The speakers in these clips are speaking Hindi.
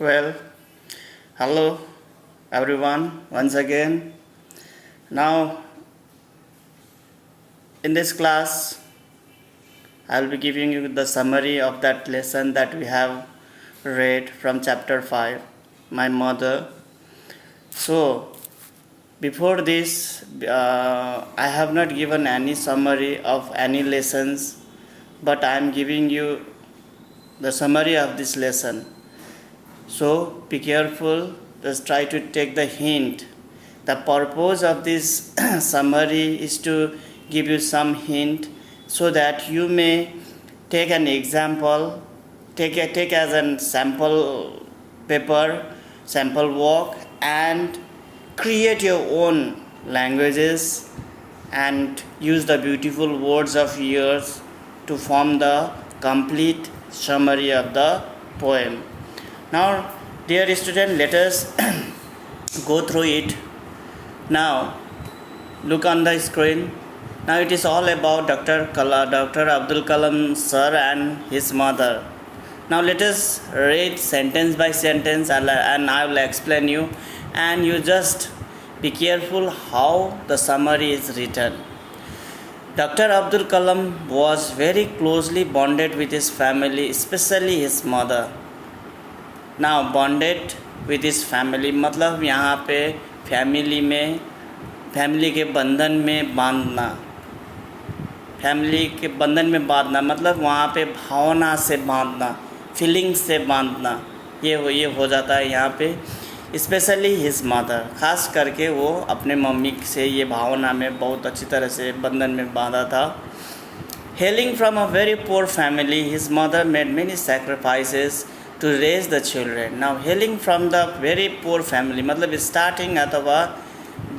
Well, hello everyone once again. Now, in this class, I will be giving you the summary of that lesson that we have read from chapter 5, My Mother. So, before this, I have not given any summary of any lessons, but I am giving you the summary of this lesson. So be careful, just try to take the hint. The purpose of this summary is to give you some hint so that you may take an example, take as a sample paper, sample work, and create your own languages and use the beautiful words of yours to form the complete summary of the poem. Now, dear student, let us go through it. Now, look on the screen. Now, it is all about Dr. Abdul Kalam sir and his mother. Now, let us read sentence by sentence and I will explain you. And you just be careful how the summary is written. Dr. Abdul Kalam was very closely bonded with his family, especially his mother. Now bonded with इस फैमिली मतलब यहाँ पे फैमिली के बंधन में बांधना मतलब वहाँ पे भावना से बांधना, फीलिंग से बांधना, ये हो जाता है यहाँ पे। स्पेशली हिज मदर, ख़ास करके वो अपने मम्मी से ये भावना में बहुत अच्छी तरह से बंधन में बांधा था। Hailing from a very poor family, his mother made many sacrifices to raise the children. Now hailing from the very poor family मतलब starting अथवा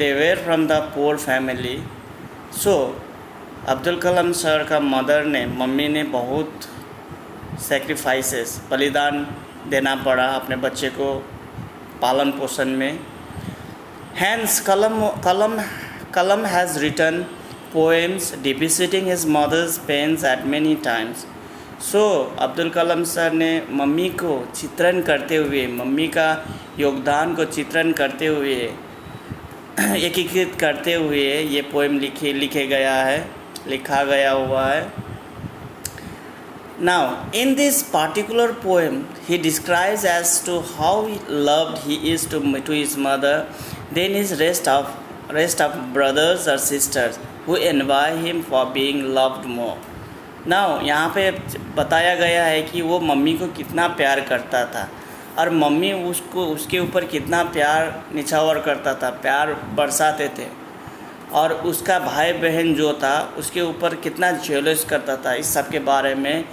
they were from the poor family. So Abdul Kalam sir का मम्मी ने बहुत sacrifices, बलिदान देना पड़ा अपने बच्चे को पालन पोषण में। Hence Kalam has written poems depicting his mother's pains at many times. So Abdul Kalam sir ने मम्मी को चित्रण करते हुए, मम्मी का योगदान को चित्रण करते हुए, एकीकृत करते हुए ये पोएम लिखा गया हुआ है। Now in this particular poem he describes as to how loved he is to his mother than his rest of brothers और sisters who envy him for being loved more. Now यहाँ पे बताया गया है कि वो मम्मी को कितना प्यार करता था और मम्मी उसके ऊपर कितना प्यार निछावर करता था, प्यार बरसाते थे, और उसका भाई बहन जो था उसके ऊपर कितना जेलस करता था। इस सब के बारे में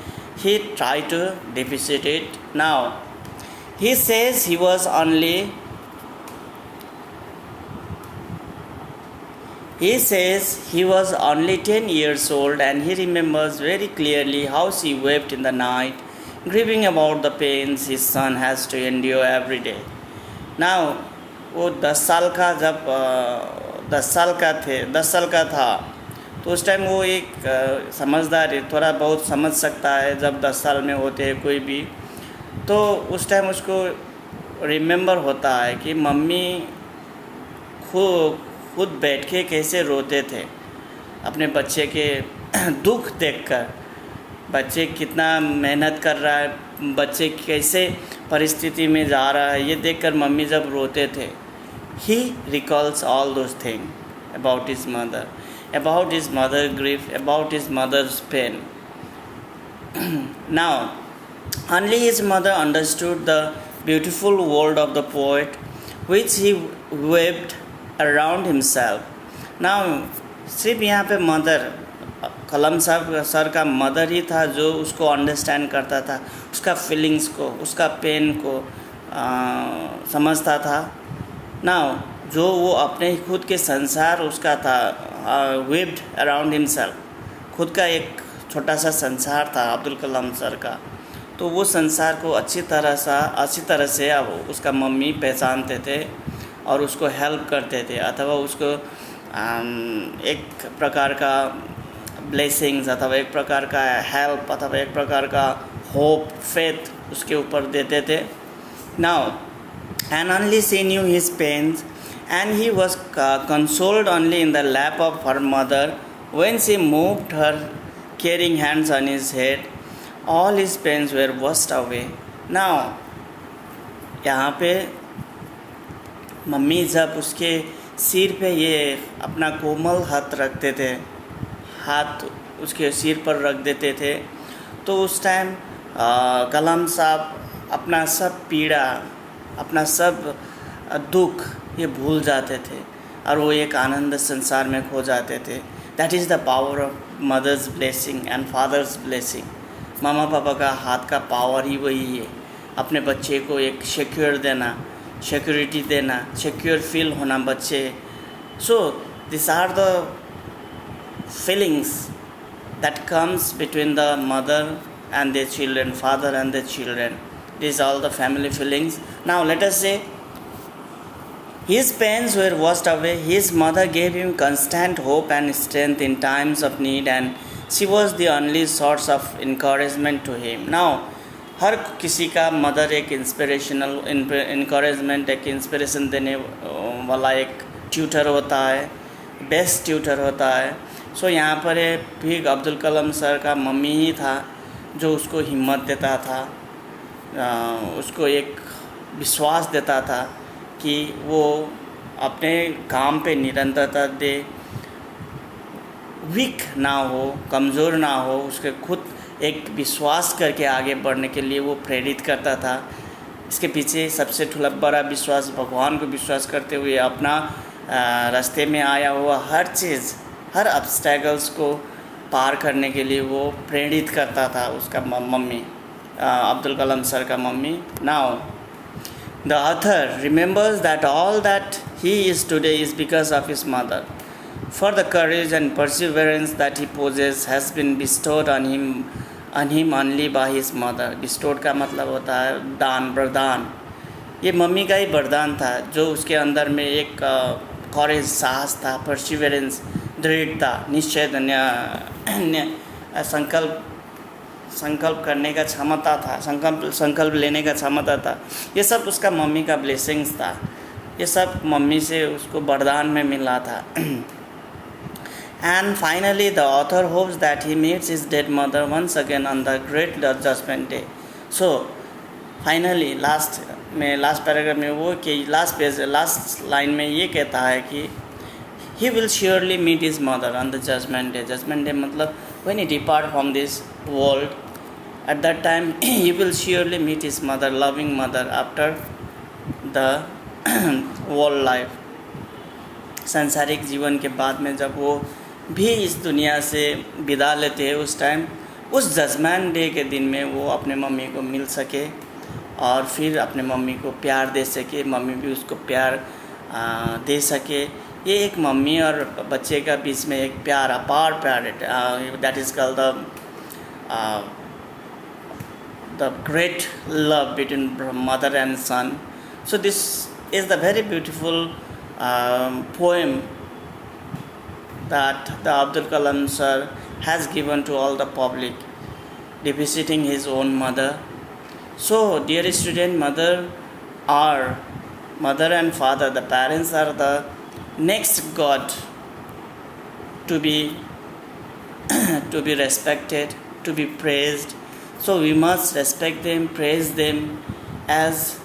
he try to depict it. Now he says he was only He says he was only 10 years old and he remembers very clearly how she wept in the night, grieving about the pains his son has to endure every day. Now, वो 10 साल का था तो उस टाइम वो एक समझदार है, थोड़ा बहुत समझ सकता है। जब 10 साल में होते हैं कोई भी, तो उस टाइम उसको रिमेंबर होता है कि मम्मी खुद बैठ के कैसे रोते थे अपने बच्चे के दुख देखकर। बच्चे कितना मेहनत कर रहा है, बच्चे कैसे परिस्थिति में जा रहा है, ये देखकर मम्मी जब रोते थे। He recalls all those thing about his mother grief, about his mother's pain. Now only his mother understood the beautiful world of the poet which he weaved around himself. Now सिर्फ यहाँ पे मदर, कलाम साहब सर का मदर ही था जो उसको अंडरस्टैंड करता था, उसका फीलिंग्स को, उसका पेन को समझता था। नाउ जो वो अपने खुद के संसार उसका था, वेव्ड अराउंड हिमसेल्फ, खुद का एक छोटा सा संसार था अब्दुल कलाम सर का। तो वो संसार को अच्छी तरह से अब उसका मम्मी पहचानते थे और उसको हेल्प करते थे, अथवा उसको एक प्रकार का ब्लेसिंग्स अथवा एक प्रकार का हेल्प अथवा एक प्रकार का होप, फेथ उसके ऊपर देते थे। Now, and only she knew his pains, and he was consoled only in the lap of her mother when she moved her caring hands on his head. All his pains were washed away. Now, यहाँ पे मम्मी जब उसके सिर पे ये अपना कोमल हाथ रखते थे, हाथ उसके सिर पर रख देते थे, तो उस टाइम कलाम साहब अपना सब पीड़ा, अपना सब दुख ये भूल जाते थे और वो एक आनंद संसार में खो जाते थे. That is the power of mother's blessing and father's blessing. Mama papa का हाथ का पावर ही वही है, अपने बच्चे को एक सिक्योर देना, सिक्योरिटी देना, सिक्योर फील होना बच्चे. So this are the feelings that comes between the mother and their children, father and their children. These are all the family feelings. Now let us say, his pains were washed away. His mother gave him constant hope and strength in times of need, and she was the only source of encouragement to him. Now, हर किसी का मदर एक इंस्पिरेशनल इनकरेजमेंट, एक इंस्पिरेशन देने वाला एक ट्यूटर होता है, बेस्ट ट्यूटर होता है. सो यहाँ पर भी अब्दुल कलाम सर का मम्मी ही था जो उसको हिम्मत देता था, उसको एक विश्वास देता था कि वो अपने काम पे निरंतरता दे, वीक ना हो, कमज़ोर ना हो, उसके खुद एक विश्वास करके आगे बढ़ने के लिए वो प्रेरित करता था. इसके पीछे सबसे बड़ा विश्वास भगवान को विश्वास करते हुए अपना रास्ते में आया हुआ हर चीज़, हर ऑब्स्टैकल्स को पार करने के लिए वो प्रेरित करता था उसका मम्मी, अब्दुल कलाम सर का मम्मी. Now the author remembers that all that he is today is because of his mother. For the courage and perseverance that he possesses has been bestowed on him only by his mother. Bestowed का मतलब होता है दान, वरदान. ये मम्मी का ही वरदान था जो उसके अंदर में एक करेज, साहस था, परसिवरेंस, दृढ़ता, निश्चय, संकल्प करने का क्षमता था, संकल्प लेने का क्षमता था. ये सब उसका मम्मी का ब्लेसिंग्स था. ये सब मम्मी से उसको वरदान में मिला था. And finally the author hopes that he meets his dead mother once again on the great judgment day. So finally last paragraph में वो कि लास्ट लाइन में ये कहता है कि he will surely meet his mother on the judgment day. Judgment day मतलब when he depart from this world, at that time he will surely meet his mother, loving mother, after the world life. सांसारिक जीवन के बाद में जब वो भी इस दुनिया से विदा लेते हैं, उस टाइम, उस जजमेंट डे के दिन में वो अपने मम्मी को मिल सके और फिर अपने मम्मी को प्यार दे सके, मम्मी भी उसको प्यार दे सके. ये एक मम्मी और बच्चे का बीच में एक प्यार, अपार प्यार, that is called the great love between mother and son. So this is the very beautiful poem that the Abdul Kalam sir has given to all the public, revisiting his own mother. So, dear student, mother and father, the parents are the next God to be respected, to be praised. So we must respect them, praise them as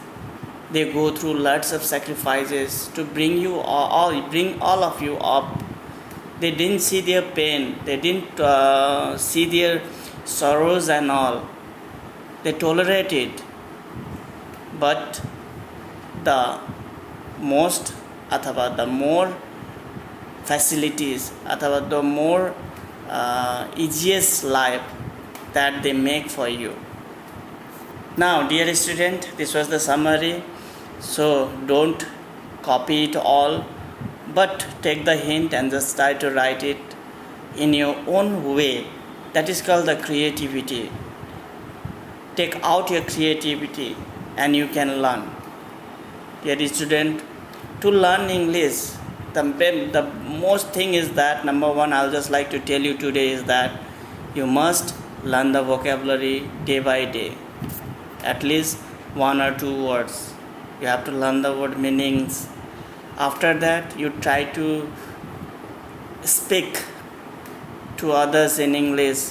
they go through lots of sacrifices to bring all of you up. They didn't see their pain, they didn't see their sorrows and all. They tolerated, but the most अथवा the more facilities अथवा the more easiest life that they make for you. Now, dear student, this was the summary. So don't copy it all, but take the hint and just try to write it in your own way. That is called the creativity. Take out your creativity and you can learn. Dear student, to learn English, the most thing is that, number one, I'll just like to tell you today is that you must learn the vocabulary day by day. At least one or two words. You have to learn the word meanings. After that, you try to speak to others in English.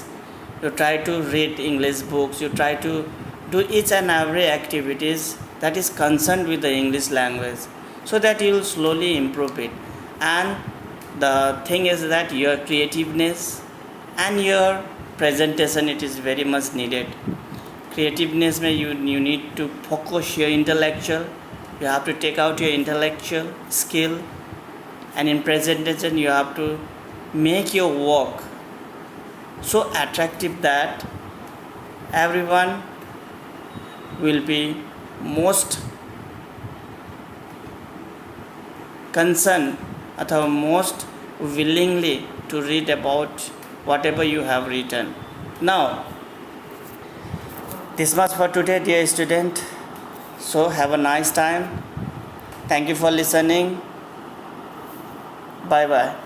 You try to read English books. You try to do each and every activities that is concerned with the English language, so that you will slowly improve it. And the thing is that your creativeness and your presentation, it is very much needed. Creativeness में you need to focus your intellectual. You have to take out your intellectual skill, and in presentation you have to make your work so attractive that everyone will be most concerned or most willingly to read about whatever you have written. Now, this much for today, dear student. So have a nice time. Thank you for listening. Bye bye.